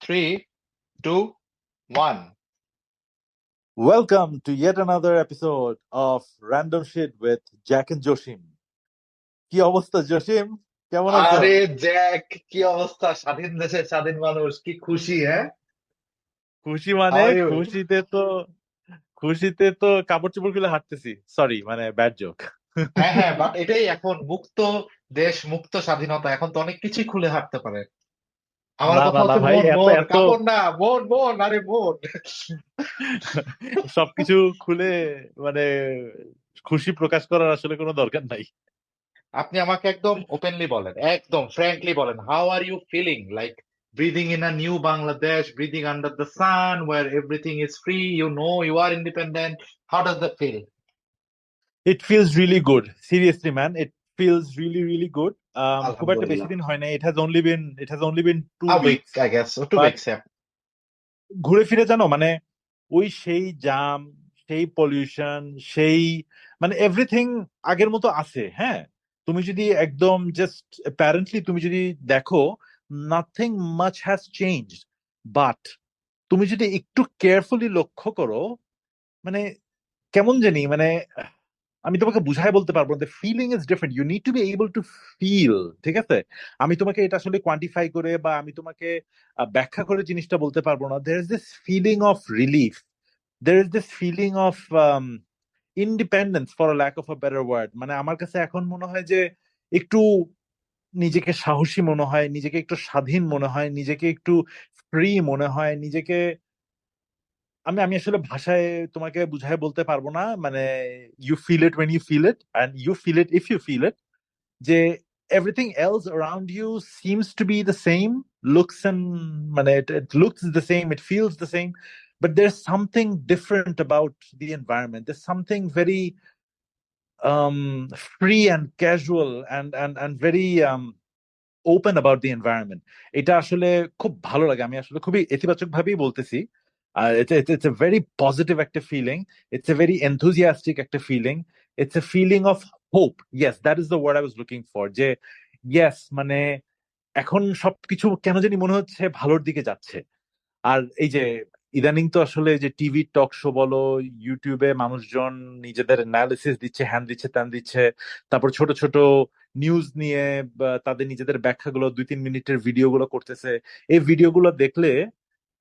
Three, two, one. Welcome to yet another episode of Random Shit with Jack and Joshim. কি অবস্থা জসিম? কেমন আছো? আরে জ্যাক, কি অবস্থা? স্বাধীন দেশের স্বাধীন মানুষ, কি খুশি! হ্যাঁ, খুশি হাউ মানে আর ইউ? খুশিতে তো কাপড় চোপড় খুলে হাঁটতেছি। সরি, মানে ব্যাড জোক। হ্যাঁ হ্যাঁ, বাট এটাই এখন মুক্ত দেশ, মুক্ত স্বাধীনতা, এখন তো অনেক কিছুই খুলে হাঁটতে পারে। আমার না কথা না না হচ্ছে ভাই, মন, এত মন, এত কাপড় না, মন মন, আরে মন। সবকিছু খুলে মানে খুশি প্রকাশ করার আসলে কোনো দরকার নাই। আপনি আমাকে একদম ওপেনলি বলেন, একদম ফ্র্যাঙ্কলি বলেন, how are you feeling? Like breathing in a new Bangladesh, breathing under the sun, where everything is free, you are independent. How does that feel? It feels really good. Seriously, man, it feels really, really good. খুব একটা বেশি আলহামদুলিল্লাহ। দিন হয় নাই. It has only been two A week, weeks. I guess, or 2 weeks, But yeah. ঘুরে ফিরে জানো মানে ওই সেই জাম, সেই পলিউশন, সেই মানে এভরিথিং আগের মতো আছে। হ্যাঁ, তুমি যদি একদম জাস্ট অ্যাপারেন্টলি তুমি যদি দেখো, nothing much has changed. But তুমি যদি একটু কেয়ারফুলি লক্ষ্য করো, মানে কেমন জানি মানে আমি তোমাকে বুঝাই বলতে পারবো না। Feeling is different, you need to be able to feel. ঠিক আছে, আমি তোমাকে এটা আসলে কোয়ান্টিফাই করে বা আমি তোমাকে ব্যাখ্যা করে জিনিসটা বলতে পারবো না। There is this feeling of relief, there is this feeling of independence, for lack of a better word. মানে আমার কাছে এখন মনে হয় যে একটু নিজেকে সাহসী মনে হয়, নিজেকে একটু স্বাধীন মনে হয়, নিজেকে একটু ফ্রি মনে হয়, নিজেকে আমি আমি আসলে ভাষায় তোমাকে বুঝায় বলতে পারবো না। মানে you feel it when you feel it and you feel it if you feel it, যে everything else around you seems to be the same, looks and মানে it looks the same, it feels the same, but there's something different about the environment. There's something very free and casual and very open about the environment. এটা আসলে খুব ভালো লাগে। আমি আসলে খুবই ইতিবাচক ভাবেই বলতেছি। আর ইটস এ ভেরি পজিটিভ একটা feeling, it's a very enthusiastic একটা feeling, it's a feeling of hope. Yes, that is the word I was looking for. যে ইয়েস, মানে এখন সবকিছু কেন জানি মনে হচ্ছে ভালোর দিকে যাচ্ছে। আর এই যে ইদানিং তো আসলে যে টিভি টক শো বলো, ইউটিউবে মানুষজন নিজেদের অ্যানালিসিস দিচ্ছে, হ্যান দিচ্ছে, ত্যান দিচ্ছে। তারপর ছোট ছোট নিউজ নিয়ে বা তাদের নিজেদের ব্যাখ্যাগুলো 2-3 মিনিটের ভিডিও গুলো করতেছে। এই ভিডিওগুলো দেখলে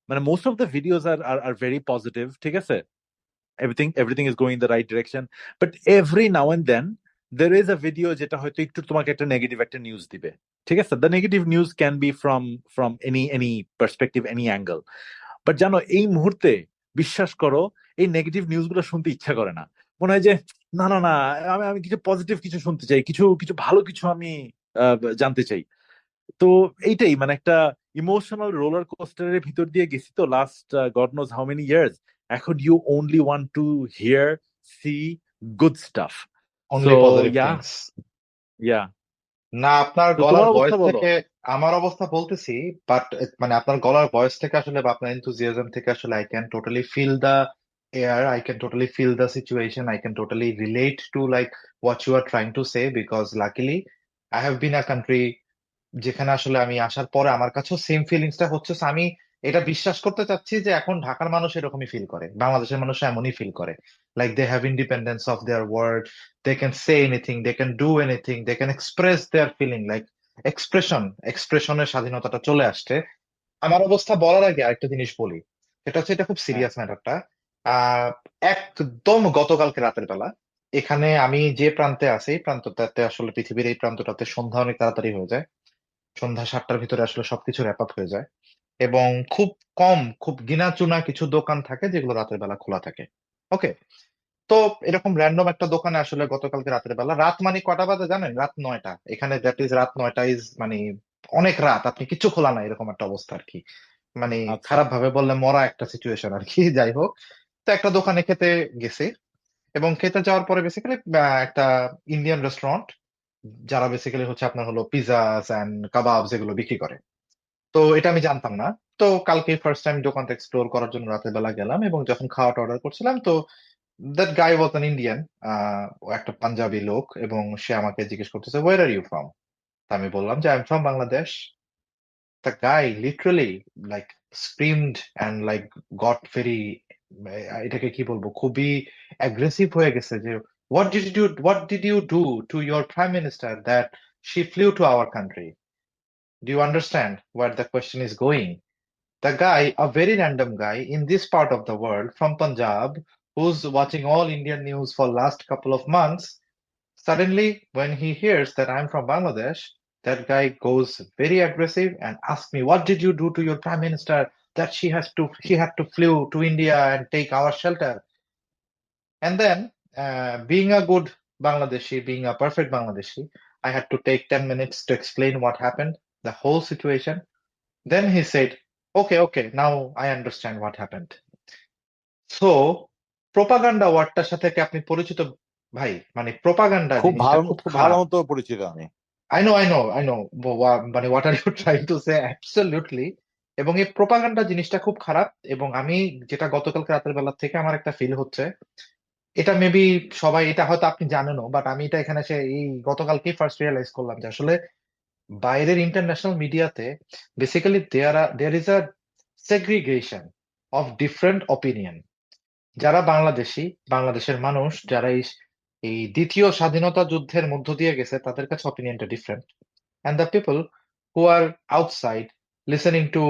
মানে most of the videos are very positive. ঠিক আছে, everything is going in the right direction, but every now and then there is a video যেটা হয়তো একটু তোমাকে একটা নেগেটিভ একটা নিউজ দিবে। ঠিক আছে, the negative news can be from any perspective, any angle. But জানো, এই মুহূর্তে বিশ্বাস করো, এই নেগেটিভ নিউজ গুলো শুনতে ইচ্ছা করে না। মনে হয় যে না না না, আমি আমি কিছু পজিটিভ কিছু শুনতে চাই, কিছু কিছু ভালো কিছু আমি জানতে চাই। তো এইটাই মানে একটা ইমোশনাল রোলার কোস্টারের ভিতর দিয়ে গেছি তো last God knows how many years. এখন you only want to hear, see good stuff. So only positive yeah, things. Yeah. না, আপনার তো গলার তোমার অবস্থা ভয়েস বলো। থেকে আমার অবস্থা বলতেছি, বাট মানে আপনার গলার ভয়েস থেকে আসলে বা আপনার এনথুজিয়াজম থেকে আসলে I can totally feel the air, I can totally feel the situation, I can totally relate to like what you are trying to say, because luckily I have been a country যেখানে আসলে আমি আসার পরে আমার কাছেও same ফিলিংসটা হচ্ছে। So আমি এটা বিশ্বাস করতে চাচ্ছি যে এখন ঢাকার মানুষ এরকমই ফিল করে, বাংলাদেশের মানুষ এমনই ফিল করে। Like they have independence of their word, they can say anything, they can do anything, they can express their feeling, like এক্সপ্রেশনের স্বাধীনতাটা চলে আসছে। আমার অবস্থা বলার আগে আরেকটা জিনিস বলি, সেটা হচ্ছে এটা খুব হ্যাঁ, সিরিয়াস ম্যাটারটা। আহ একদম গতকালকে রাতের বেলা এখানে আমি যে প্রান্তে আছি, এই প্রান্তটাতে আসলে পৃথিবীর এই প্রান্তটাতে সন্ধ্যা অনেক তাড়াতাড়ি হয়ে যায়। সন্ধ্যা 7টার ভিতরে আসলে সবকিছু র্যাপ আপ হয়ে যায়, এবং খুব গিনা চুনা কিছু দোকান থাকে যেগুলো রাতের বেলা খোলা থাকে। ওকে, তো এরকম র্যান্ডম একটা দোকানে আসলে গতকালকে রাতের বেলা, রাত মানে কটা বাজে জানেন? রাত 9টা। এখানে দ্যাট ইজ রাত 9টা ইজ মানে অনেক রাত, আপনি কিছু খোলা নাই এরকম একটা অবস্থা আর কি। মানে আচ্ছা। খারাপ ভাবে বললে মরা একটা সিচুয়েশন আর কি। যাই হোক, তো একটা দোকানে খেতে গেছি, এবং খেতে যাওয়ার পরে বেসিক্যালি একটা ইন্ডিয়ান রেস্টুরেন্ট, যারা বেসিক্যালি হচ্ছে আপনার হলো পিজাস এন্ড কাবাব যেগুলো বিক্রি করে। তো এটা আমি জানতাম না। তো কালকে ফার্স্ট টাইম দোকানটা এক্সপ্লোর করার জন্য রাতের বেলা গেলাম, এবং যখন খাওয়াটা অর্ডার করছিলাম, তো that guy was an Indian, ও একটা পাঞ্জাবি লোক, এবং সে আমাকে জিজ্ঞেস করতেছে, ওয়ের আর ইউ ফ্রম? আমি বললাম যে I am from Bangladesh. The guy literally like screamed and like got very এটাকে কি বলবো খুবই aggressive হয়ে গেছে যে what did you do to your prime minister that she flew to our country? Do you understand where the question is going? The guy, a very random guy in this part of the world from Punjab, who's watching all Indian news for last couple of months, suddenly when he hears that I'm from Bangladesh, that guy goes very aggressive and asks me, "What did you do to your prime minister that she had to flew to India and take our shelter?" And then, being a good Bangladeshi, being a perfect Bangladeshi, I had to take 10 minutes to explain what happened, the whole situation. Then he said, "Okay, okay, now I understand what happened." So, propaganda ওয়ার্ডটার সাথে কি আপনি পরিচিত ভাই? মানে propaganda খুব জিনিসটা ভালো খুব খুব ভালো খারাপ। মতো পরিচিত আমি। I know. মানে what are you trying to say? Absolutely. এবং এই প্রোপাগান্ডা জিনিসটা খুব খারাপ এবং আমি যেটা গতকালকে রাতের বেলা থেকে আমার একটা ফিল হচ্ছে, এটা মেবি সবাই এটা হয়তো আপনি জানেনও, বাট আমি এটা এখানে এসে এই গতকালকেই ফার্স্ট রিয়েলাইজ করলাম যে আসলে বাইরের ইন্টারন্যাশনাল মিডিয়াতে basically there is a segregation of different opinion. যারা বাংলাদেশি, বাংলাদেশের মানুষ যারা এই এই দ্বিতীয় স্বাধীনতা যুদ্ধের মধ্য দিয়ে গেছে তাদের কাছে অপিনিয়নটা different. And the people who are outside listening to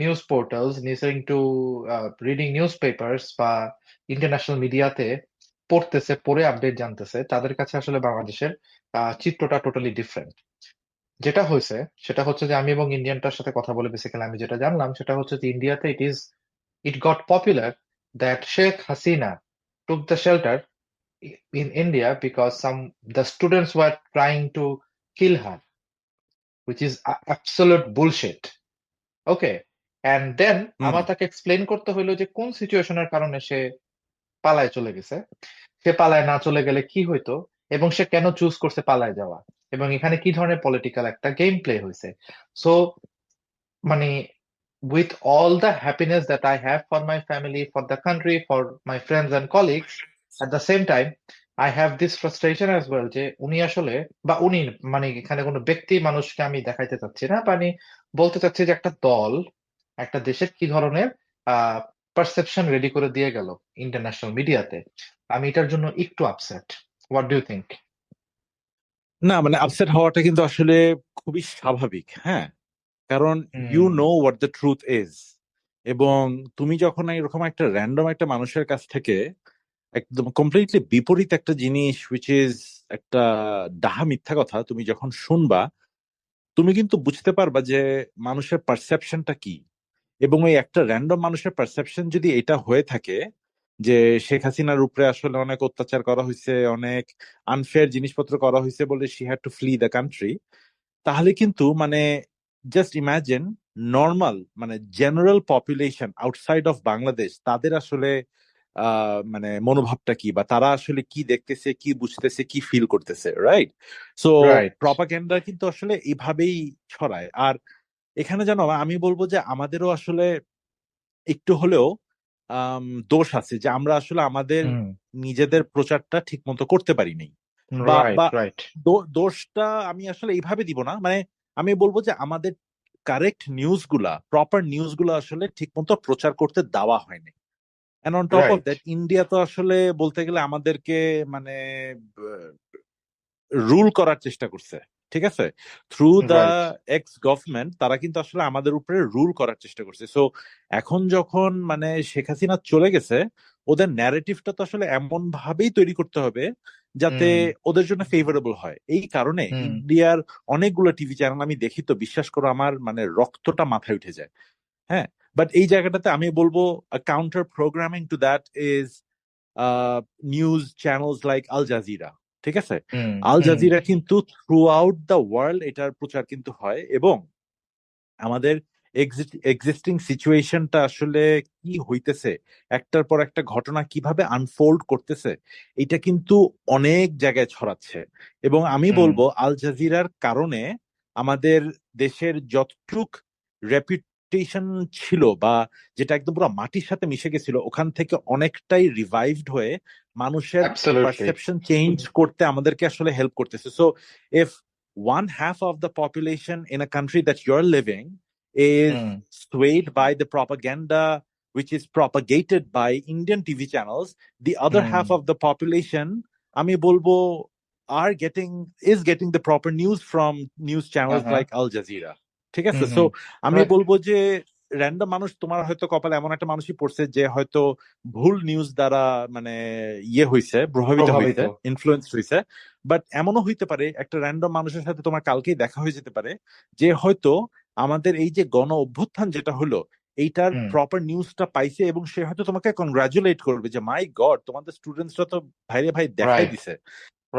news portals, listening to reading newspapers বা ইন্টারন্যাশনাল মিডিয়াতে পড়তেছে, পড়ে আপডেট জানতেছে, তাদের কাছে আসলে বাংলাদেশের চিত্রটা টোটালি ডিফারেন্ট। যেটা হয়েছে সেটা হচ্ছে যে আমি এবং ইন্ডিয়ানটার সাথে কথা বলে বেসিক্যালি আমি যেটা জানলাম সেটা হচ্ছে যে ইন্ডিয়াতে it got popular that Sheikh Hasina took the shelter in India because the students were trying to kill her, which is absolute bullshit. Okay, and then hmm. আমার তাকে এক্সপ্লেন করতে হইলো যে কোন সিচুয়েশনের কারণে সে পালায় চলে গেছে, সে পালায় না চলে গেলে কি হইতো এবং সে কেন চুজ করছে পালায় যাওয়া এবং এখানে কি ধরনের পলিটিক্যাল একটা গেম প্লে হয়েছে। সো মানে with all the happiness that I have for my family, for the country, for my friends and colleagues, at the same time, I have this frustration as well যে উনি আসলে বা উনি মানে এখানে কোনো ব্যক্তি মানুষকে আমি দেখাইতে চাচ্ছি না, মানে বলতে চাচ্ছি যে একটা দল একটা দেশের কি ধরনের পারসেপশন রেডি করে দিয়ে গেল ইন্টারন্যাশনাল মিডিয়াতে। আমি এটার জন্য একটু upset. What do you think? না মানে আপসেট হওয়াটা কিন্তু আসলে খুবই স্বাভাবিক, হ্যাঁ, কারণ you know what the truth is, এবং তুমি যখন এরকম একটা র্যান্ডম একটা মানুষের কাছ থেকে একদম কমপ্লিটলি বিপরীত একটা জিনিস উইচ ইজ একটা ডাহা মিথ্যা কথা তুমি যখন শুনবা, তুমি কিন্তু বুঝতে পারবা যে মানুষের পারসেপশনটা কি। এবং ওই একটা র্যান্ডম মানুষের পারসেপশন যদি এটা হয়ে থাকে যে শেখ হাসিনার উপরে আসলে অনেক অত্যাচার করা হয়েছে, অনেক আনফেয়ার জিনিসপত্র করা হয়েছে বলে she had to flee the country, তাহলে কিন্তু মানে জাস্ট ইমাজিন নর্মাল মানে general population outside of Bangladesh তাদের আসলে মানে মনোভাবটা কি, বা তারা আসলে কি দেখতেছে, কি বুঝতেছে, কি ফিল করতেছে, রাইট? So right. প্রপাগান্ডা কিন্তু আসলে এইভাবেই ছড়ায়। আর এখানে জানো আমি বলবো যে আমাদেরও আসলে একটু হলেও দোষ আছে যে আমরা আসলে আমাদের নিজেদের প্রচারটা ঠিক মতো করতে পারিনি। বা রাইট, বা রাইট। দোষটা আমি আসলে এইভাবে দিব না, মানে আমি বলবো যে আমাদের কারেক্ট নিউজ গুলা, প্রপার নিউজ গুলা আসলে ঠিক মতো প্রচার করতে দেওয়া হয়নি। And on top of right. That India তো আসলে বলতে গেলে আমাদেরকে মানে রুল করার চেষ্টা করছে, ঠিক আছে, through the right. Ex government, তারা কিন্তু আসলে আমাদের উপরে রুল করার চেষ্টা করছে। সো এখন যখন মানে শেখ হাসিনা চলে গেছে, ওদের ন্যারেটিভটা তো আসলে এমন ভাবেই তৈরি করতে হবে যাতে ওদের জন্য ফেভারেবল হয়। এই কারণে ইন্ডিয়ার অনেকগুলো টিভি চ্যানেল আমি দেখি, তো বিশ্বাস করো আমার মানে রক্তটা মাথায় উঠে যায়, হ্যাঁ। বাট এই জায়গাটাতে আমি বলবো counter programming to that is news channels like Al Jazeera, ঠিক আছে। আল জাজিরা কিন্তু থ্রু আউট দ্য ওয়ার্ল্ড এটার প্রচার কিন্তু হয়, এবং আমাদের এক্সিস্টিং সিচুয়েশনটা আসলে কি হইতেছে, একটার পর একটা ঘটনা কিভাবে আনফোল্ড করতেছে, এটা কিন্তু অনেক জায়গায় ছড়াচ্ছে। এবং আমি বলবো আল জাজিরার কারণে আমাদের দেশের যতটুক রেপুটেশন ছিল বা যেটা একদম পুরো মাটির সাথে মিশে গেছিল, ওখান থেকে অনেকটাই রিভাইভড হয়ে মানুষের Absolutely. পারসেপশন চেঞ্জ করতে আমাদেরকে আসলে হেল্প করতেছে। So if one half of the population in a country that you're living is Hmm. swayed by the propaganda which is propagated by Indian TV channels. The other half Hmm. of the population, আমি বলবো, is getting the proper news from news channels Uh-huh. like Al Jazeera. ঠিক আছে? Mm-hmm. So আমি Right. বলবো যে random মানুষ, তোমার হয়তো কপালে এমন একটা মানুষই পড়ছে যে হয়তো ভুল নিউজ দ্বারা মানে হইছে, প্রভাবিত প্রভাবিত। হইছে, ইনফ্লুয়েন্স হইছে। বাট এমনও হইতে পারে একটা র্যান্ডম মানুষের সাথে তোমার কালকেই দেখা হয়ে যেতে পারে, যে হয়তো আমাদের এই যে গণ অভ্যুত্থান যেটা হলো এইটার হুম। প্রপার নিউজটা পাইছে, এবং সে হয়তো তোমাকে কংগ্রাচুলেট করবে যে মাই গড, তোমাদের স্টুডেন্টসরা তো ভাইরে ভাই দেখাই রাইট, দিছে।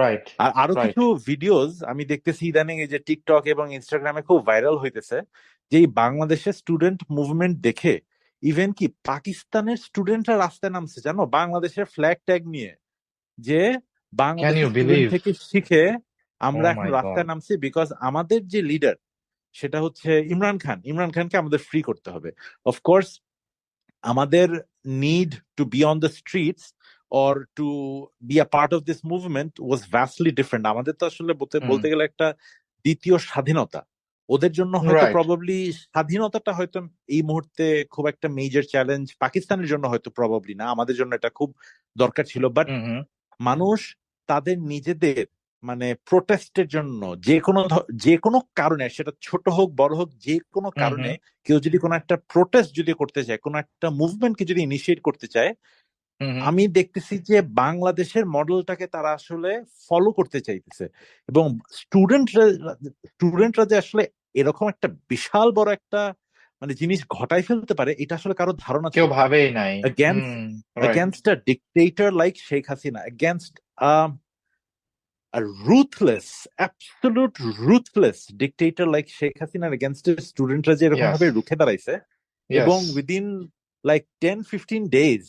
রাইট, আর আরো রাইট। কিছু ভিডিওস আমি দেখতেছি ইদানিং, এই যে টিকটক এবং ইনস্টাগ্রামে খুব ভাইরাল হইতেছে, যে এই বাংলাদেশের স্টুডেন্ট মুভমেন্ট দেখে ইভেন কি পাকিস্তানের স্টুডেন্টরা রাস্তায় নামছে জানো, বাংলাদেশের ফ্ল্যাগ ট্যাগ নিয়ে, যে ক্যান ইউ বাংলাদেশের স্টুডেন্ট বিলিভ? থেকে শিখে ও আমরা এখন মাই গড। রাস্তায় নামছি, বিকজ আমাদের যে লিডার সেটা হচ্ছে ইমরান খান। ইমরান খানকে আমাদের ফ্রি করতে হবে। অফকোর্স আমাদের need to be on the streets or to be a part of this movement was vastly different. আমাদের তো আসলে বলতে হুম। বলতে গেলে একটা দ্বিতীয় স্বাধীনতা। ওদের জন্য হয়তো রাইট। প্রবাবলি স্বাধীনতাটা হয়তো এই মুহূর্তে খুব একটা মেজর চ্যালেঞ্জ, পাকিস্তানের জন্য হয়তো প্রবাবলি না, আমাদের জন্য এটা খুব দরকার ছিল। বাট হুম, হুম, মানুষ তাদের নিজেদের মানে প্রোটেস্টের জন্য যে কোনো কারণে, সেটা ছোট হোক বড় হোক, যে কোনো হুম, কারণে হুম, কেউ যদি কোনো একটা প্রোটেস্ট যদি করতে চায়, কোনো একটা মুভমেন্টকে যদি ইনিশিয়েট করতে চায়, হুম, হুম। আমি দেখতেছি যে বাংলাদেশের মডেলটাকে তারা আসলে ফলো করতে চাইতেছে। এবং স্টুডেন্টরা স্টুডেন্টরা যে আসলে এরকম একটা বিশাল বড় একটা মানে জিনিস ঘটাই ফেলতে পারে, এটা আসলে কারো ধারণা কেউ ছিল না। ভাবেই নাই। against hmm. Right. against a dictator like Sheikh Hasina, against um, a ruthless, absolute ruthless dictator like Sheikh Hasina, against স্টুডেন্টরা যে এরকম ইয়াস, ভাবে রুখে দাঁড়াইছে, এবং ইয়াস। উইদিন লাইক 10-15 days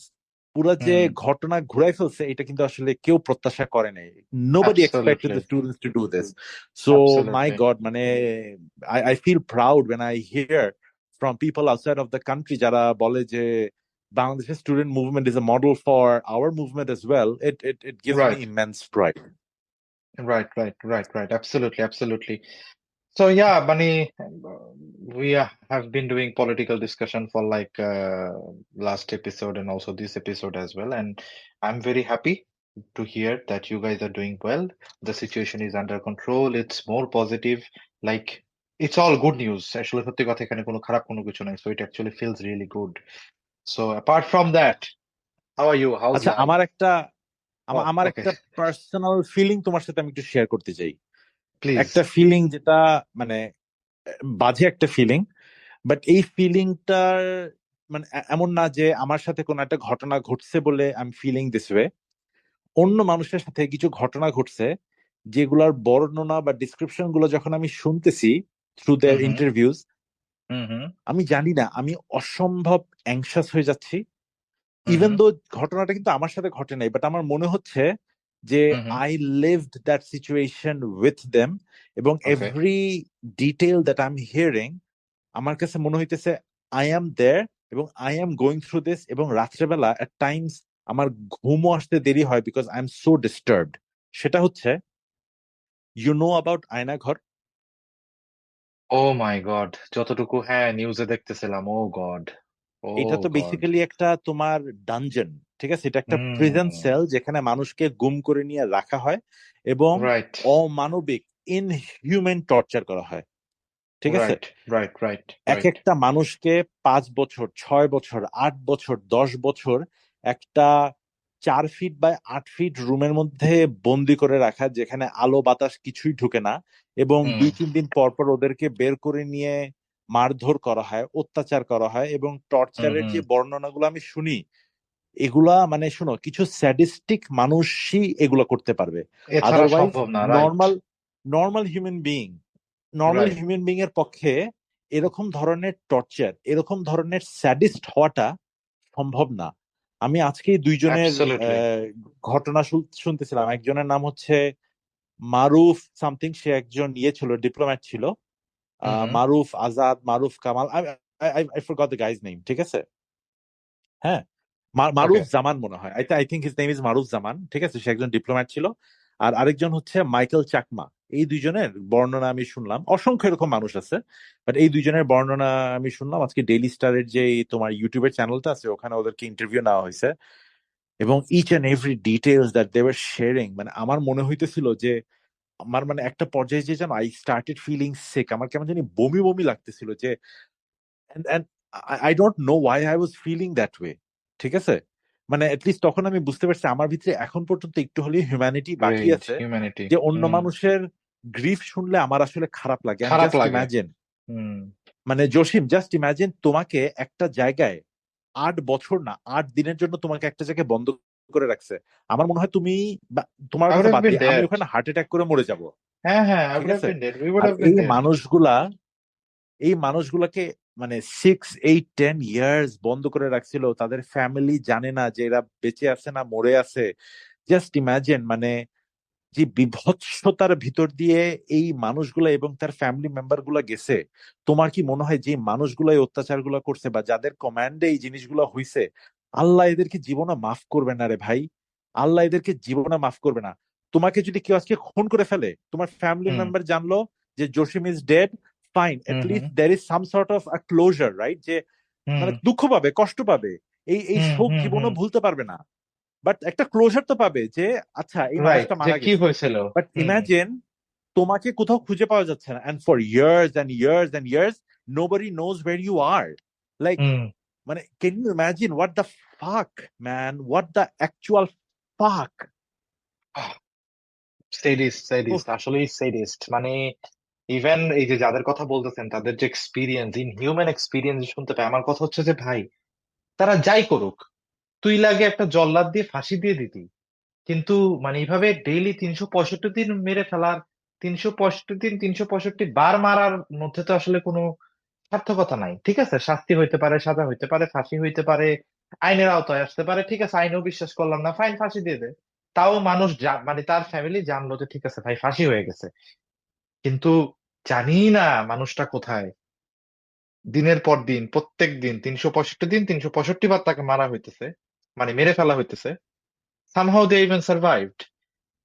পুরা যে হুম। ঘটনা ঘুরাই ফেলছে, এটা কিন্তু আসলে কেউ প্রত্যাশা করে নাই। Nobody expected absolutely, the students to do this. So my absolutely. God, মানে I feel proud when I hear from people outside of the country যারা বলে যে Bangladesh student movement is a model for our movement as well. It gives me right, immense pride. Right, right, right, right. Absolutely, absolutely. So yeah, Bunny, we have been doing political discussion for like last episode and also this episode as well, and I'm very happy to hear that you guys are doing well. The situation is under control. It's more positive. Like it's all good news. Actually, সত্যি কথা এখানে কোনো খারাপ কোনো কিছু নাই. So it actually feels really good. So apart from that, how are you? How's আচ্ছা, life? Oh, আমার okay. একটা পার্সোনাল ফিলিং তোমার সাথে আমি একটু শেয়ার করতে চাই। Please. একটা ফিলিং যেটা মানে বাজে একটা ফিলিং, বাট এই ফিলিংটার মানে এমন না যে আমার সাথে কোনো একটা ঘটনা ঘটছে বলে I am feeling this way. অন্য মানুষের সাথে কিছু ঘটনা ঘটছে যেগুলার বর্ণনা বা ডিসক্রিপশন গুলো যখন আমি শুনতেছি থ্রু দেয়ার Mm-hmm. Interviews, Mm-hmm. আমি জানি না, আমি অসম্ভব অ্যাংশাস হয়ে যাচ্ছি। Even Mm-hmm. দো ঘটনাটা কিন্তু আমার সাথে ঘটে নাই, বাট আমার মনে হচ্ছে যে Mm-hmm. I lived that situation with them, এবং Okay. Every detail that I am hearing আমার কাছে মনে হইতেছে আই অ্যাম দেয়ার, এবং I am going through this. এবং রাত্রেবেলা এট টাইমস আমার ঘুমও আসতে দেরি হয় because I am so disturbed. সেটা হচ্ছে, ইউ নো অ্যাবাউট আয়না ঘর? ও মাই গড, যতটুকু হ্যাঁ নিউজে দেখতেছিলাম, ও গড, ও এটা তো গড। বেসিক্যালি একটা তোমার ডানজন, ঠিক আছে? এটা একটা প্রিজন হুম। সেল যেখানে মানুষকে গুম করে নিয়ে রাখা হয় এবং রাইট, অমানবিক ইনহিউম্যান টর্চার করা হয়, ঠিক আছে? রাইট, রাইট, রাইট, এক রাইট। একটা মানুষকে 5 বছর, 6 বছর, 8 বছর, 10 বছর একটা 4 ফিট বাই 8 ফিট রুমের মধ্যে বন্দি করে রাখা, যেখানে আলো বাতাস কিছুই ঢুকে না, এবং হুম, 2-3 দিন পর পর ওদেরকে বের করে নিয়ে মারধর করা হয়, অত্যাচার করা হয়। এবং হুম, টর্চারের হুম। যে বর্ণনাগুলো আমি শুনি, এগুলা মানে শোনো, কিছু স্যাডিস্টিক মানুষই এগুলো করতে পারবে। এছাড়া আদারওয়াইজ সম্ভব না, right, normal normal human being normal right. Human being এর পক্ষে এরকম ধরনের টর্চার, এরকম ধরনের স্যাডিস্ট হওয়াটা সম্ভব না। আমি আজকে দুইজনের অ্যাবসলিউটলি। ঘটনা শুনতেছিলাম। একজনের নাম হচ্ছে মারুফ সামথিং, সে একজন ছিল, ডিপ্লোম্যাট ছিল। Hmm, hmm. Maruf Azad, Maruf Kamal, I forgot the guy's name, ঠিক আছে? হ্যাঁ, ওকে। মারুফ জামান মনে হয়, I think his name is Maruf Zaman, ঠিক আছে? সে একজন ডিপ্লোম্যাট ছিল। আর আরেকজন হচ্ছে মাইকেল চাকমা। এই দুইজনের বর্ণনা আমি শুনলাম, অসংখ্য এরকম মানুষ আছে, বাট এই দুইজনের বর্ণনা আমি শুনলাম আজকে ডেইলি স্টারের যে তোমার ইউটিউবের চ্যানেলটা আছে ওখানে ওদেরকে ইন্টারভিউ নেওয়া হয়েছে, এবং each and every details that they were sharing, মানে আমার মনে হইতেছিল যে আমার মানে একটা পর্যায়ে যে জানো আই স্টার্টেড ফিলিং সিক, আমার কেমন জানি বমি বমি লাগতেছিল যে, and I don't know why I was feeling that way, ঠিক আছে? মানে লিস্ট তখন আমি বুঝতে পারছি আমার ভিতরে এখন পর্যন্ত একটু হলেও হিউম্যানিটি বাকি গ্রেট আছে, হিউম্যানিটি। যে অন্য হুম। মানুষের গ্রিফ শুনলে আমার আসলে খারাপ লাগে। এন্ড খারাপ জাস্ট লাগে। ইমাজিন, হুম। মানে জসিম জাস্ট ইমাজিন তোমাকে একটা জায়গায় 8 বছর না 8 দিনের জন্য তোমাকে একটা জায়গায় বন্ধ করে রাখছে। আমার মনে হয় তুমি তোমার I would কথা have বাদ been দিয়ে আমি dead. ওখানে হার্ট অ্যাটাক করে মরে যাব, হ্যাঁ, হ্যাঁ, I ঠিক would have আছে? been dead. We would R have been এই dead. মানুষগুলা, এই মানুষগুলাকে মানে 6, 8, 10 ইয়ার্স বন্ধ করে রাখছিল, তাদের ফ্যামিলি জানে না যে এরা বেঁচে আছে না মরে আছে। জাস্ট ইমাজিন, মানে যে বিভৎসতার ভিতর দিয়ে এই মানুষগুলা এবং তার ফ্যামিলি মেম্বার গুলা গেছে, তোমার কি মনে হয় যে মানুষগুলা এই অত্যাচার গুলা করছে বা যাদের কমান্ডে এই জিনিসগুলা হইছে, আল্লাহ এদেরকে জীবনে মাফ করবে না রে ভাই, আল্লাহ এদেরকে জীবনে মাফ করবে না। তোমাকে যদি কেউ আজকে খুন করে ফেলে, তোমার ফ্যামিলি হুম, মেম্বার জানলো যে Jasim is dead, fine, hmm, at hmm, least there is some sort of a closure, right? যে হুম, মানে দুঃখ পাবে, কষ্ট পাবে, এই হুম, শোক হুম, হুম। জীবনও ভুলতে পারবে না, বাট একটা ক্লোজার তো পাবে যে আচ্ছা এই রাইট, মানুষটা যে মারা কি গেছে। হয়েছিল। But hmm. ইমাজিন তোমাকে কোথাও খুঁজে পাওয়া যাচ্ছে না, and for years and years and years nobody knows where you are, like, hmm. মানে can you imagine what the fuck man, what the actual fuck? Sadist, সেডিস্ট, আসলেই সেডিস্ট। মানে ইভেন এই যে যাদের কথা বলতেছেন তাদের যে এক্সপিরিয়েন্স, ইন হিউম্যান এক্সপিরিয়েন্স শুনতে পাই, আমার কথা হচ্ছে যে ভাই, তারা যাই করুক, তুই লাগে একটা জল্লাদ দিয়ে ফাঁসি দিয়ে দিতি, কিন্তু মানে এইভাবে ডেইলি 365 দিন মেরে ফেলার, 365 দিন 365 বার মারার মধ্যে তো আসলে কোনো সার্থকতা নাই। ঠিক আছে, শাস্তি হইতে পারে, সাজা হইতে পারে, ফাঁসি হইতে পারে, আইনের আওতায় আসতে পারে, ঠিক আছে, আইনও বিশ্বাস করলাম না, ফাইন, ফাঁসি দিয়ে দে। তাও মানুষ মানে তার ফ্যামিলি জানলো যে ঠিক আছে ভাই ফাঁসি হয়ে গেছে, কিন্তু জানি না মানুষটা কোথায়। দিনের পর দিন, প্রত্যেক দিন 365 দিন 365 বার তাকে মারা হইতেছে, মানে মেরে ফেলা হইতেছে। Somehow they even survived.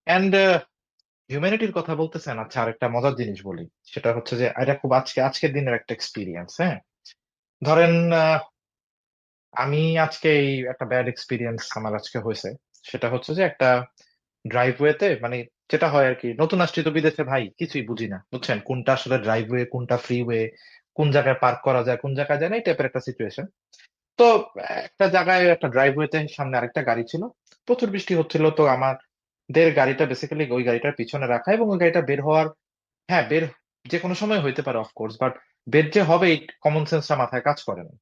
And হিউম্যানিটির কথা বলতেছেন, আচ্ছা আরেকটা মজার জিনিস বলি। সেটা হচ্ছে যে এটা খুব আজকের দিনের একটা এক্সপিরিয়েন্স। হ্যাঁ, ধরেন আমি আজকে এই একটা ব্যাড এক্সপিরিয়েন্স আমার আজকে হয়েছে। সেটা হচ্ছে যে একটা ড্রাইভওয়েতে, মানে যেটা হয় আর কি, নতুন আসছি তো বিদেশে ভাই, কিছুই বুঝি না, বুঝছেন, কোনটা আসলে ড্রাইভওয়ে, কোনটা ফ্রিওয়ে, কোন জায়গায় পার্ক করা যায়, কোন জায়গায় যায় না, এই টাইপের একটা সিচুয়েশন। তো একটা জায়গায় একটা ড্রাইভওয়েতে সামনে আরেকটা গাড়ি ছিল, প্রচুর বৃষ্টি হচ্ছিল, তো আমাদের গাড়িটা বেসিক্যালি ওই গাড়িটার পিছনে রাখা, এবং ওই গাড়িটা বের হওয়ার, হ্যাঁ বের যে কোনো সময় হইতে পারে অফকোর্স, বাট বের যে হবে এই কমন সেন্সটা মাথায় কাজ করে না।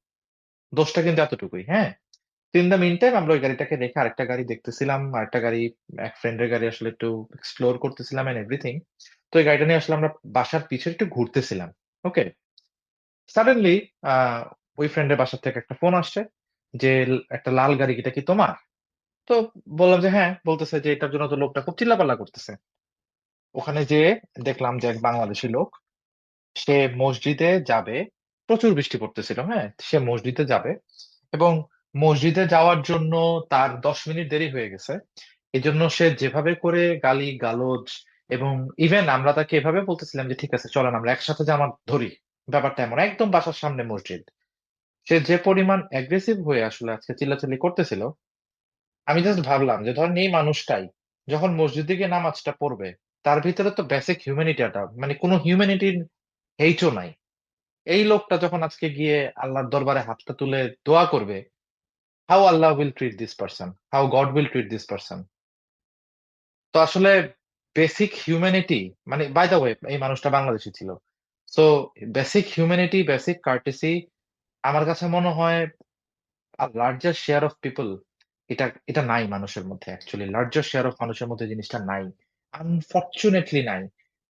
দোষটা কিন্তু এতটুকুই। হ্যাঁ, ইন দ্য মিন টাইম আমরা ওই গাড়িটাকে রেখে আরেকটা গাড়ি দেখতেছিলাম, আরেকটা গাড়ি, এক ফ্রেন্ডের গাড়ি আসলে একটু এক্সপ্লোর করতেছিলাম এন্ড এভরিথিং। তো এই গাড়িটা নিয়ে আসলে আমরা বাসার পিছনে একটু ঘুরতেছিলাম। ওকে, সাডেনলি ওই ফ্রেন্ডের বাসা থেকে একটা ফোন আসছে যে একটা লাল গাড়ি, এটা কি তোমার? তো বললাম যে হ্যাঁ। বলতেছে যে এটার জন্য তো লোকটা খুব চিল্লাপাল্লা করতেছে। ওখানে যেয়ে দেখলাম যে এক বাংলাদেশি লোক, সে মসজিদে যাবে, প্রচুর বৃষ্টি পড়তেছিল, হ্যাঁ, সে মসজিদে যাবে, এবং মসজিদে যাওয়ার জন্য তার 10 মিনিট দেরি হয়ে গেছে। এই জন্য সে যেভাবে করে গালি গালোজ, এবং ইভেন আমরা তাকে এভাবে বলতেছিলাম যে ঠিক আছে চলেন আমরা একসাথে জামাত ধরি, ব্যাপারটা এমন, একদম বাসার সামনে মসজিদ। সে যে পরিমাণ অ্যাগ্রেসিভ হয়ে আসলে আজকে চিল্লাচিল্লি করতেছিল, আমি জাস্ট ভাবলাম যে ধরেন এই মানুষটাই যখন মসজিদে গিয়ে নামাজটা পড়বে, তার ভিতরে তো বেসিক হিউম্যানিটিটা, মানে কোনো হিউম্যানিটির হেইচও নাই। এই লোকটা যখন আজকে গিয়ে আল্লাহর দরবারে হাতটা তুলে দোয়া করবে, how Allah will treat this person, how god will treat this person. তো আসলে বেসিক হিউম্যানিটি, মানে বাই দ্য ওয়ে এই মানুষটা বাংলাদেশি ছিল। So basic humanity, basic courtesy, আমার কাছে মনে হয় লার্জার শেয়ার অফ পিপল, এটা এটা নাই মানুষের মধ্যে। অ্যাকচুয়ালি লার্জার শেয়ার অফ মানুষের মধ্যে জিনিসটা নাই, আনফরচুনেটলি নাই।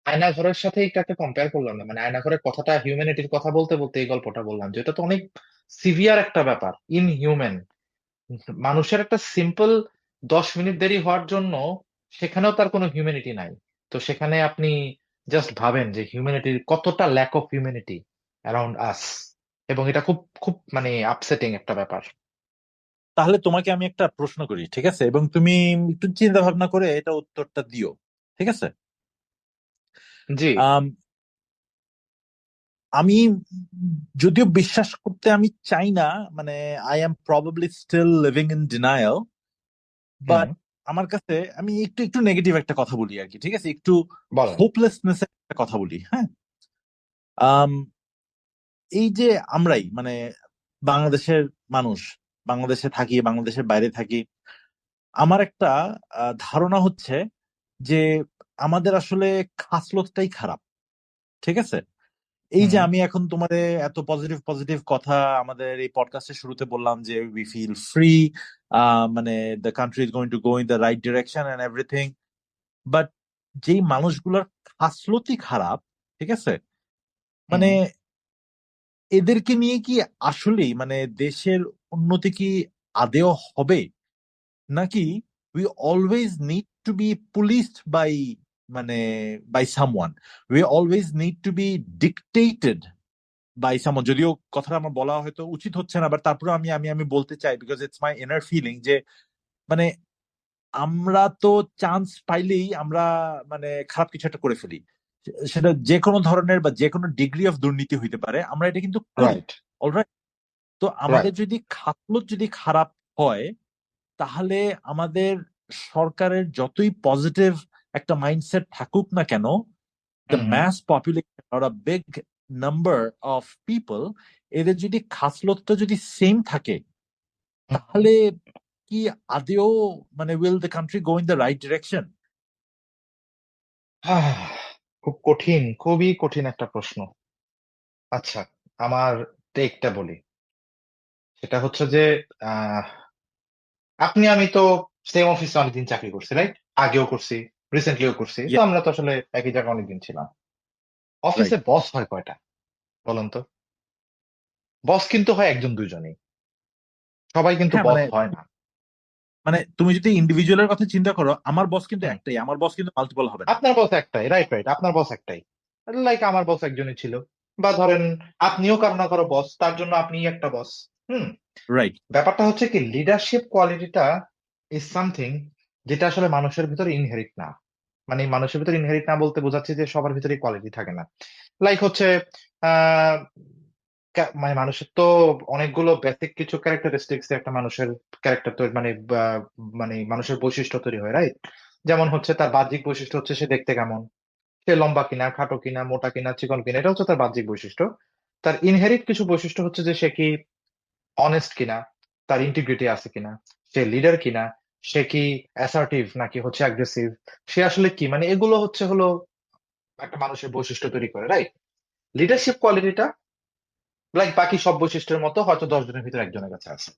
আয়নাঘরের সাথে এটাকে কম্পেয়ার করলাম না, মানে আয়নাঘরের কথাটা, হিউম্যানিটির কথা বলতে বলতে এই গল্পটা বললাম, যে এটা তো অনেক সিভিয়ার একটা ব্যাপার, ইনহিউম্যান। মানুষের একটা সিম্পল 10 মিনিট দেরি হওয়ার জন্য সেখানেও তার কোনো হিউম্যানিটি নাই। তো সেখানে আপনি জাস্ট ভাবেন যে হিউম্যানিটির কতটা lack of humanity around us, এবং এটা খুব খুব মানে আপসেটিং একটা ব্যাপার। তাহলে তোমাকে আমি একটা প্রশ্ন করি, ঠিক আছে, এবং তুমি একটু চিন্তা ভাবনা করে এটা উত্তরটা দিও, ঠিক আছে? জি। আম, আমি যদিও বিশ্বাস করতে আমি চাই না, মানে I am probably still living in denial, hmm. But আমার কাছে আমি একটু একটু নেগেটিভ একটা কথা বলি আর কি, ঠিক আছে, একটু বলেন। হোপলেসনেস একটা কথা বলি, হ্যাঁ। আম, এই যে আমরাই মানে বাংলাদেশের মানুষ, বাংলাদেশে থাকি, বাংলাদেশের বাইরে থাকি, আমার একটা ধারণা হচ্ছে যে আমাদের আসলে খাসলতটাই খারাপ, ঠিক আছে। এই যে হুম। আমি এখন তোমারে এত পজিটিভ পজিটিভ কথা আমাদের এই পডকাস্টের শুরুতে বললাম যে উই ফিল ফ্রি, মানে the country is going to go in the right direction and everything, but যেই মানুষগুলোর খাসলতই খারাপ, ঠিক আছে, মানে হুম। এদেরকে নিয়ে কি আসলেই মানে দেশের উন্নতি কি আদেও হবে, নাকি we always need to be policed by মানে by someone, we always need to be dictated by someone. যদিও কথাটা আমার বলা হয়তো উচিত হচ্ছে না, বাট তারপরে আমি আমি আমি বলতে চাই because it's my inner feeling যে মানে আমরা তো চান্স পাইলেই আমরা মানে খারাপ কিছু একটা করে ফেলি, সেটা যে কোনো ধরনের বা যে কোনো ডিগ্রি অফ দুর্নীতি হইতে পারে, আমরা এটা কিন্তু করি। রাইট। অলরাইট, তো আমাদের রাইট। যদি খাতলত যদি খারাপ হয়, তাহলে আমাদের সরকারের যতই পজিটিভ একটা মাইন্ডসেট থাকুক না কেন, the hmm. Mass population or a big number of people, এদের যদি খাসলতটা যদি সেম থাকে, হুম। তাহলে কি আদেও মানে will the country go in the right direction? Ah, খুব কঠিন, খুবই কঠিন একটা প্রশ্ন। আচ্ছা, আমার টেকটা বলি। সেটা হচ্ছে যে আহ আপনি আমি তো সেম অফিসে অনেকদিন চাকরি করছি, রাইট? আগেও করছি, রিসেন্টলিও করছি, তো আমরা তো আসলে একই জায়গায় অনেকদিন ছিলাম। অফিসে রাইট। বস হয় কয়টা বলেন তো? বস কিন্তু হয় একজন দুইজনই, সবাই কিন্তু হ্যাঁ বস মানে হয় না। মানে তুমি যদি ইন্ডিভিজুয়ালের কথা চিন্তা করো, আমার বস কিন্তু হুম। একটাই, আমার বস কিন্তু মাল্টিপল হবে না। আপনার বস একটাই, রাইট রাইট, আপনার বস একটাই। লাইক আমার বস একজনই ছিল। বা ধরেন আপনিও কারো না কারো বস, তার জন্য আপনিই একটা বস। হুম। রাইট। ব্যাপারটা হচ্ছে কি, লিডারশিপ কোয়ালিটিটা ইজ সামথিং যেটা আসলে মানুষের ভিতরে ইনহেরিট না। মানে মানুষের ভিতরে ইনহেরিট না বলতে বোঝাচ্ছে যে সবার ভিতরে কোয়ালিটি থাকে না। লাইক হচ্ছে আহ মানে মানুষের তো অনেকগুলো বেসিক কিছু ক্যারেক্টারিস্টিক্স একটা মানুষের ক্যারেক্টার তৈরি মানে মানে মানুষের বৈশিষ্ট্য তৈরি হয়, রাইট? যেমন হচ্ছে তার বাহ্যিক বৈশিষ্ট্য হচ্ছে সে দেখতে কেমন, সে লম্বা কিনা, খাটো কিনা, মোটা কিনা, চিকন কিনা, এটা হচ্ছে তার বাহ্যিক বৈশিষ্ট্য। তার ইনহেরিট কিছু বৈশিষ্ট্য হচ্ছে যে সে কি অনেস্ট কিনা, তার ইন্টিগ্রিটি আছে কিনা, সে লিডার কিনা, সে কি অ্যাসার্টিভ নাকি হচ্ছে অ্যাগ্রেসিভ, সে আসলে কি, মানে এগুলো হচ্ছে হলো একটা মানুষের বৈশিষ্ট্য তৈরি করে, রাইট? লিডারশিপ কোয়ালিটিটা লাইক বাকি সব বৈশিষ্ট্যের মতো হয়তো 10 জনের ভিতরে একজনের কাছে আছে।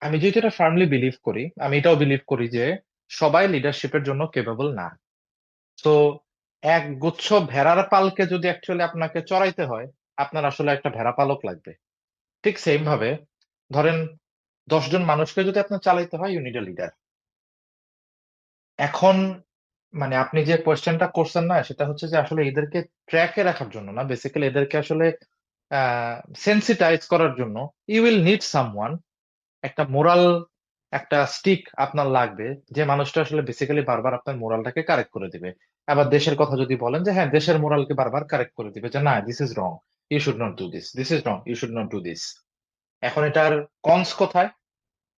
আমি যেহেতু এটা ফার্মলি বিলিভ করি, আমি এটাও বিলিভ করি যে সবাই লিডারশিপের জন্য কেপেবল না। তো এক গুচ্ছ ভেড়ার পালকে যদি অ্যাকচুয়ালি আপনাকে চড়াইতে হয়, আপনার আসলে একটা ভেড়া পালক লাগবে। ঠিক সেম ভাবে ধরেন 10 জন মানুষকে যদি আপনার চালাইতে হয়, ইউ নিড এ লিডার। এখন মানে আপনি যে কোয়েশ্চেনটা করছেন না, সেটা হচ্ছে যে আসলে এদেরকে ট্র্যাকে রাখার জন্য না, বেসিক্যালি এদেরকে আসলে সেন্সিটাইজ করার জন্য ইউ উইল নিড সামওয়ান, একটা মোরাল, একটা স্টিক আপনার লাগবে, যে মানুষটা আসলে বেসিক্যালি বারবার আপনার মোরালটাকে কারেক্ট করে দিবে। আবার দেশের কথা যদি বলেন, যে হ্যাঁ দেশের মোরালকে বারবার কারেক্ট করে দিবে, যে না this is wrong, you should not do this, this is wrong, you should not do this. এখন এটার কনস কোথায়?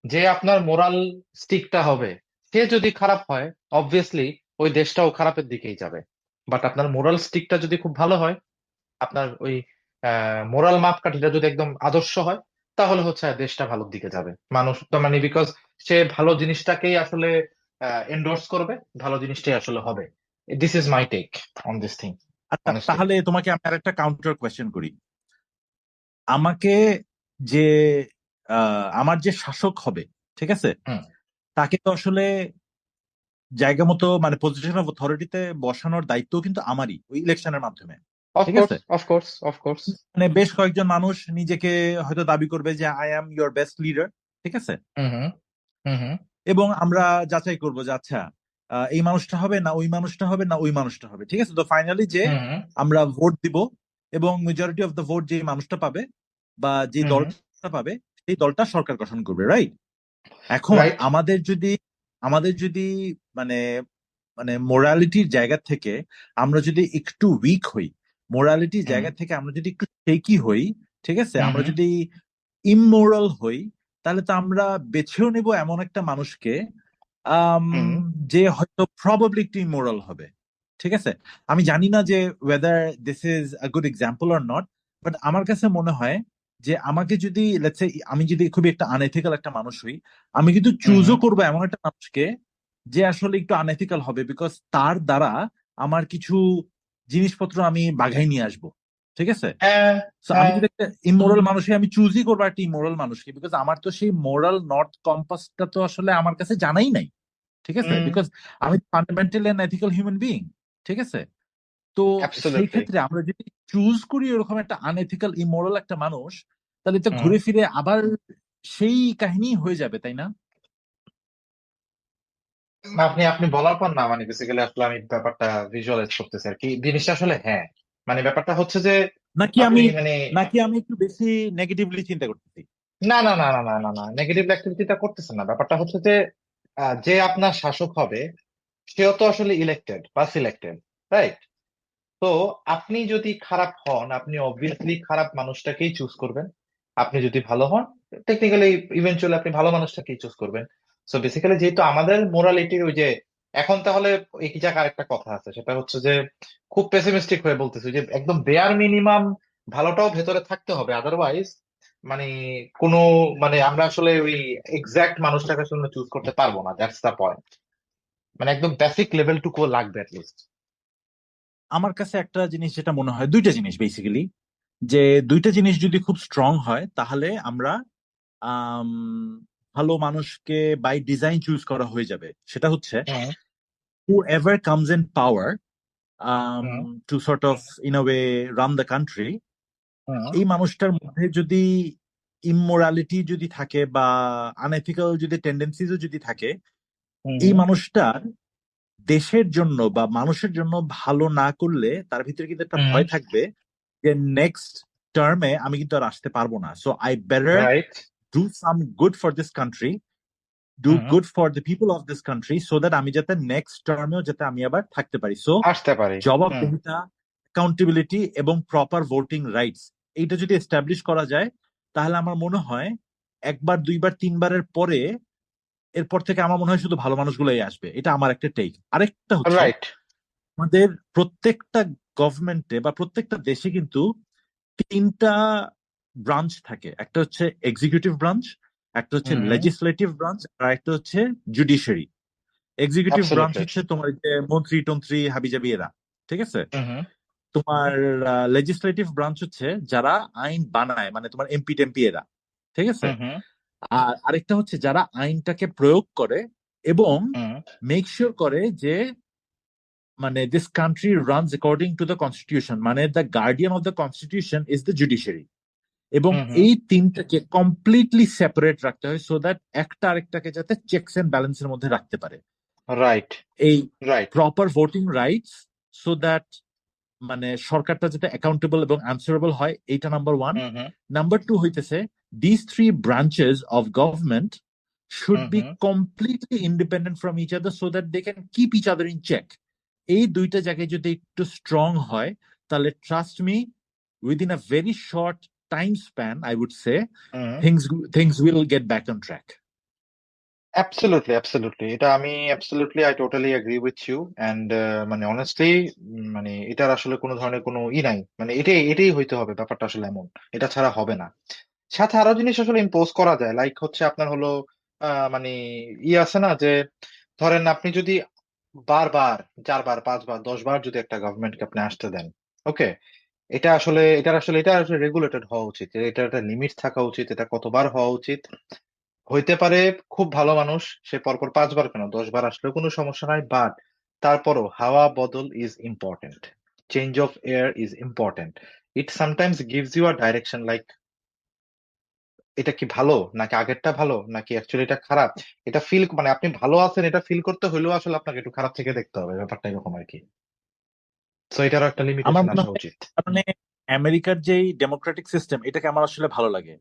যে আপনার মোরাল স্টিকটা হবে, সে যদি খারাপ হয়, অবভিয়াসলি ওই দেশটাও খারাপের দিকেই যাবে। বাট আপনার মোরাল স্টিকটা যদি খুব ভালো হয়, আপনার ওই মোরাল মাপকাঠিটা যদি একদম আদর্শ হয়, তাহলে হচ্ছে দেশটা ভালোর দিকে যাবে। মানুষ তো মানে বিকজ সে ভালো জিনিসটাকেই আসলে এন্ডোর্স করবে, ভালো জিনিসটাই আসলে হবে। This is my take on this thing, আচ্ছা, অনেস্টলি। তাহলে তোমাকে আমি আর একটা কাউন্টার কোয়েশ্চেন করি। আমাকে যে আমার যে শাসক হবে, ঠিক আছে, হুম। তাকে তো আসলে জায়গা মতো মানে পজিশন অফ অথরিটিতে বসানোর দায়িত্ব কিন্তু আমারই ওই ইলেকশনের মাধ্যমে, ঠিক অফকোর্স আছে। Of course of course. মানে বেশ কয়েকজন মানুষ নিজেকে হয়তো দাবি করবে যে I am your best leader, ঠিক আছে, হুম। হুম। হুম। হুম। এবং আমরা যাচাই করবো যে আচ্ছা এই মানুষটা হবে না ওই মানুষটা হবে না ওই মানুষটা হবে, ঠিক আছে। তো ফাইনালি যে হুম। হুম। আমরা ভোট দিব, এবং মেজরিটি অফ দ্য ভোট যে মানুষটা পাবে বা যে হুম। হুম। দলটা পাবে, সেই দলটা সরকার গঠন করবে, রাইট। এখন রাইট। আমাদের যদি মানে মানে মোরালিটির জায়গা থেকে আমরা যদি একটু উইক হই, মোরালিটির হুম জায়গা থেকে আমরা যদি একটু শেকি হই, ঠিক আছে, হুম আমরা হুম যদি ইমোরাল হই, তাহলে তো আমরা বেছেও নেব এমন একটা মানুষকে আম, হুম যে হয়তো প্রবাবলি একটু ইমোরাল হবে। ঠিক আছে, আমি জানি না যে weather this is a good example or not, but আমার কাছে মনে হয় যে আমাকে যদি লেটস সে আমি যদি খুবই একটা আনএথিক্যাল একটা মানুষ হই, আমি কিন্তু হুম হুম চুজও করবো এমন একটা মানুষকে যে আসলে একটু আনএথিক্যাল হবে, বিকজ তার দ্বারা আমার কিছু জিনিসপত্র আমি বাঘাই নিয়ে আসবো। ঠিক আছে, হ্যাঁ তো আমি হ্যাঁ যদি একটা ইমোরাল মানুষকে আমি চুজই করবো একটা ইমোরাল মানুষকে, বিকজ আমার তো সেই মোরাল নর্থ কম্পাসটা তো আসলে আমার কাছে জানাই নাই। ঠিক আছে, হুম বিকজ আমি fundamentally an ethical human being. ঠিক আছে, তো সেই অ্যাবসলিউটলি ক্ষেত্রে আমরা যদি চুজ করি এরকম একটা আনএথিক্যাল ইমোরাল একটা মানুষ, তাহলে তো হুম ঘুরে ফিরে আবার সেই কাহিনী হয়ে যাবে, তাই না? আপনি আপনি বলার পর না মানে বেসিক্যালি আসলে আমি ব্যাপারটা ভিজুয়ালাইজ করতেছি আর কি জিনিসটা আসলে হ্যাঁ মানে ব্যাপারটা হচ্ছে যে নাকি আপনি আমি মানে নাকি আমি একটু বেশি নেগেটিভলি চিন্তা করতেছি? না না না না না না না নেগেটিভ অ্যাক্টিভিটিটা করতেছেন না ব্যাপারটা হচ্ছে যে যে আপনার শাসক হবে সেও তো আসলে ইলেক্টেড বা সিলেক্টেড, রাইট? তো আপনি যদি খারাপ হন আপনি অবভিয়াসলি খারাপ মানুষটাকেই চুজ করবেন। আপনি যদি ভালো হন টেকনিক্যালি ইভেনচুয়ালি আপনি ভালো মানুষটাকেই চুজ করবেন। সো বেসিক্যালি যেহেতু আমাদের মোরালিটির ওই যে এখন তাহলে এই জায়গায় আরেকটা কথা আছে সেটা হচ্ছে যে খুব পেসিমিস্টিক হয়ে বলতেছি যে একদম বেয়ার মিনিমাম ভালোটাও ভেতরে থাকতে হবে আদারওয়াইজ মানে কোনো মানে আমরা আসলে ওই এক্সাক্ট মানুষটাকে আসলে চুজ করতে পারবো না, দ্যাটস দা পয়েন্ট। মানে একদম বেসিক লেভেলটুকু লাগবে অ্যাটলিস্ট। আমার কাছে একটা জিনিস যেটা মনে হয়, দুইটা জিনিস বেসিক্যালি, যে দুইটা জিনিস যদি খুব স্ট্রং হয় তাহলে আমরা আম, ভালো মানুষকে বাই ডিজাইন চুজ করা হয়ে যাবে। সেটা হচ্ছে হুম whoever comes in power hmm to sort of in a way run the country, হুম এই মানুষটার মধ্যে যদি ইমোরালিটি যদি থাকে বা আনএথিক্যাল যদি টেন্ডেন্সিজও যদি থাকে, হুম এই হুম মানুষটার দেশের জন্য বা মানুষের জন্য ভালো না করলে তার ভিতরে কিন্তু একটা হুম ভয় থাকবে যে নেক্সট টার্মে আমি কিন্তু আর আসতে পারবো না, so I better right do some good for this country, do hmm good for the people of this country, so that আমি যাতে নেক্সট টার্মেও যাতে আমি আবার থাকতে পারি। সো আসতে পারি। হুম জবাবদিহিতা, অ্যাকাউন্টেবিলিটি এবং প্রপার ভোটিং রাইটস, এইটা যদি এস্টাবলিশ করা যায়, তাহলে আমার মনে হয় একবার দুইবার তিনবারের পরে এরপর থেকে আমার মনে হয় শুধু ভালো মানুষগুলোই আসবে। এটা আমার একটা টেক। আরেকটা হচ্ছে রাইট আমাদের প্রত্যেকটা গভর্নমেন্টে বা প্রত্যেকটা দেশে কিন্তু তিনটা ব্রাঞ্চ থাকে, একটা হচ্ছে এক্সিকিউটিভ ব্রাঞ্চ, একটা হচ্ছে হুম হুম লেজিসলেটিভ ব্রাঞ্চ, আর একটা হচ্ছে জুডিশিয়ারি। এক্সিকিউটিভ ব্রাঞ্চ অ্যাবসলিউটলি হচ্ছে তোমার যে মন্ত্রী টন্ত্রী হাবিজাবি এরা, ঠিক আছে। হুম হুম তোমার লেজিসলেটিভ ব্রাঞ্চ হচ্ছে যারা আইন বানায়, মানে তোমার এমপি টেমপি এরা, ঠিক আছে। হুম হুম আর আরেকটা হচ্ছে যারা আইনটাকে প্রয়োগ করে এবং হুম মেক শিওর করে যে মানে this country runs according to the constitution, মানে the guardian of the constitution is the judiciary. এবং হুম হুম এই তিনটাকে কমপ্লিটলি সেপারেট রাখতে হয়, সো দ্যাট একটা আরেকটাকে যাতে চেকস এন্ড ব্যালেন্সের মধ্যে রাখতে পারে। রাইট এই right proper voting rights, so that মানে সরকারটা যাতে অ্যাকাউন্টেবল এবং অ্যান্সারেবল হয়, এইটা number one. Hmm hmm number two হইতেছে this three branches of government should hmm be hmm completely independent from each other, so that they can keep each other in check. এই দুইটা জায়গায় যদি একটু strong হয়, তাহলে trust me, within a very short time span I would say hmm things things will get back on track. Absolutely absolutely এটা আমি absolutely I totally agree with you and মানে অনেস্টলি মানে এটার আসলে কোনো ধরনের কোনো নাই মানে এটাই এটাই হইতে হবে ব্যাপারটা আসলে এমন, এটা ছাড়া হবে না। সাথে আরো জিনিস আসলে ইম্পোজ করা যায় লাইক হচ্ছে আপনার হলো মানে আছে না যে ধরেন আপনি যদি বারবার 4 বার 5 বার 10 বার যদি একটা গভর্নমেন্টকে আপনি আসতে দেন, ওকে, এটা আসলে রেগুলেটেড হওয়া উচিত, এটা একটা লিমিট থাকা উচিত, এটা কতবার হওয়া উচিত। হইতে পারে খুব ভালো মানুষ সে পরপর 5 বার কেন 10 বার আসলেও কোনো সমস্যা নাই, বাট তারপরও হাওয়া বদল is important, change of air is important. It sometimes gives you a direction like এটা কি ভালো নাকি আগেরটা ভালো নাকি অ্যাকচুয়ালি এটা খারাপ। এটা ফিল মানে আপনি ভালো আছেন এটা ফিল করতে হইলেও আসলে আপনাকে একটু খারাপ থেকে দেখতে হবে, ব্যাপারটা এরকম আর কি। তো এটারও একটা আমার লিমিটেশন মনে আসা হয় উচিত। মানে আমেরিকার যেই ডেমোক্রেটিক সিস্টেম, এটাকে আমার আসলে ভালো লাগে।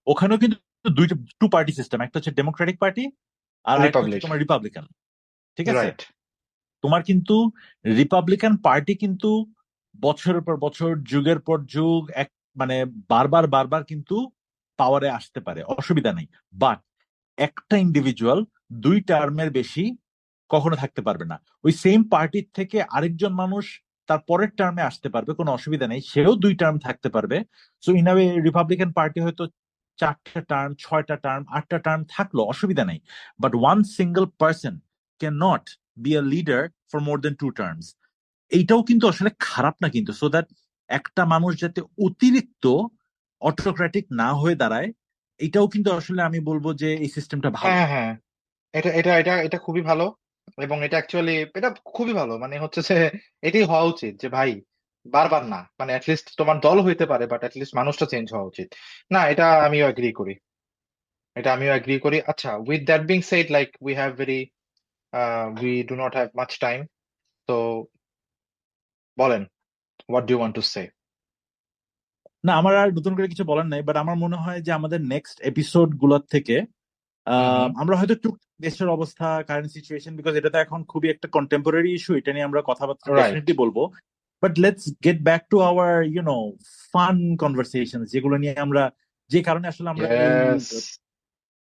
ওখানেও কিন্তু দুইটা টু পার্টি সিস্টেম, একটা হচ্ছে ডেমোক্রেটিক পার্টি আর আরেকটা হচ্ছে রিপাবলিক। তোমার রিপাবলিকান। ঠিক আছে, রাইট। তোমার কিন্তু রিপাবলিকান পার্টি কিন্তু বছরের পর বছর, যুগের পর যুগ এক মানে বারবার বারবার কিন্তু পাওয়ারে আসতে পারে, অসুবিধা নেই। বাট একটা ইন্ডিভিজুয়াল 2 টার্মের বেশি কখনো থাকতে পারবে না। ওই সেম পার্টির থেকে আরেকজন মানুষ তার পরের টার্মে আসতে পারবে, কোনো অসুবিধা নেই, সেও 2 টার্ম থাকতে পারবে। So in a way Republican party হয়তো 4টা টার্ম, 6টা টার্ম, 8টা টার্ম থাকলো, অসুবিধা নেই। But one single person can not be a leader for more than 2 terms. এইটাও কিন্তু আসলে খারাপ না কিন্তু, সো দ্যাট একটা মানুষ যাতে অতিরিক্ত অটোক্রেটিক না হয়ে দাঁড়ায়, এটাও কিন্তু আসলে আমি বলবো যে এই সিস্টেমটা ভালো। হ্যাঁ, হ্যাঁ, এটা খুবই ভালো, এবং এটা অ্যাকচুয়ালি এটা খুবই ভালো, মানে হচ্ছে যে এটাই হওয়া উচিত যে ভাই বারবার না, মানে অ্যাটলিস্ট তোমার দল হইতে পারে বাট অ্যাটলিস্ট মানুষটা চেঞ্জ হওয়া উচিত। না, এটা আমিও এগ্রি করি। আচ্ছা, with that being said, like we do not have much time, তো বলেন, what do you want to say? না, আমার আর নতুন করে কিছু বলার নাই, বাট আমার মনে হয় যে আমাদের নেক্সট এপিসোড গুলোর থেকে হুম, হুম। আমরা হয়তো দেশের অবস্থা, কারেন্ট সিচুয়েশন, বিকজ এটা তো এখন খুবই একটা কন্টেম্পোরারি ইস্যু, এটা নিয়ে আমরা কথাবার্তা রাইট। ডেফিনেটলি বলবো। But let's get back to hour fun conversation, যেগুলো নিয়ে আমরা, যে কারণে আসলে আমরা এই ইয়েস।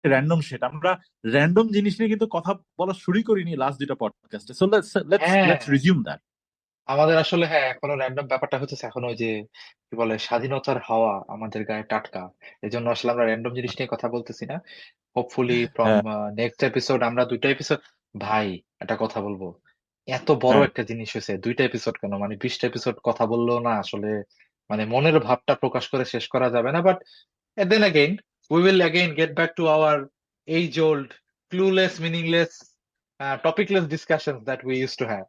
র্যান্ডম সেট, আমরা র্যান্ডম জিনিস নিয়ে কিন্তু কথা বলা শুরু করিনি লাস্ট 2টা পডকাস্টে। সো লেটস লেটস হ্যাঁ, লেটস রিজিউম দ্যাট। আমাদের আসলে হ্যাঁ এখনো র্যান্ডম ব্যাপারটা হচ্ছে, এখন ওই যে কি বলে স্বাধীনতার হাওয়া আমাদের গায়ে টাটকা, এই জন্য আসলে আমরা র্যান্ডম জিনিস নিয়ে কথা বলতেছি না। হোপফুলি ফ্রম হ্যাঁ, নেক্সট এপিসোড, আমরা 2টা এপিসোড, ভাই একটা কথা বলবো, এত বড় হ্যাঁ। একটা জিনিস হয়েছে, 2টা এপিসোড কেন, মানে 20টা এপিসোড কথা বললেও না আসলে, মানে মনের ভাবটা প্রকাশ করে শেষ করা যাবে না। But then again we will again get back to our age old clueless, meaningless, topicless discussion that we use to have.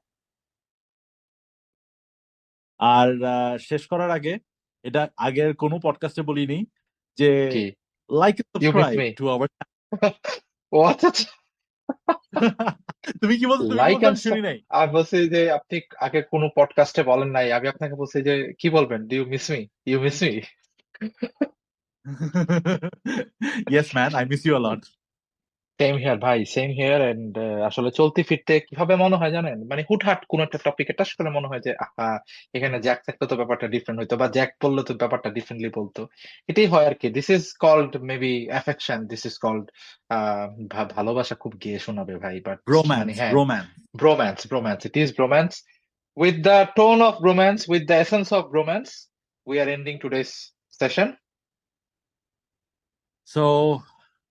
আর শেষ করার আগে, এটা আগের কোনো পডকাস্টে বলিনি যে কি? Like you miss subscribe me? To our. ও আচ্ছা, আচ্ছা। তুমি কি বলছো, তুমি কি লাইক বলছো, এন্ড আমি শুনি নাই। আমি বলছি যে আপনি আগে কোনো পডকাস্টে বলেন নাই, আমি আপনাকে বলছি যে কি বলবেন, do you miss me? You miss me? Yes man, I miss you a lot. Same here ভাই, সেম হিয়ার। এন্ড আসলে চলতে ফিরতে কিভাবে মনে হয় জানেন, মানে হুটহাট কোন একটা টপিকে টাচ করে মনে হয় যে আহা, এখানে জ্যাক থাকলে তো ব্যাপারটা ডিফারেন্ট হইতো, বা জ্যাক বললে তো ব্যাপারটা ডিফারেন্টলি বলতো। এটাই হয় আর কি। This is called maybe affection, this is called ভালোবাসা। খুব গেয়ে শোনাবে ভাই, বাট মানে রোম্যান্স, হ্যাঁ, romance. bromance, it is bromance. With the tone of bromance, with the essence of bromance, we are ending today's session. So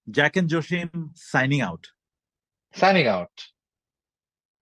Jack and Jasim signing out. Signing out.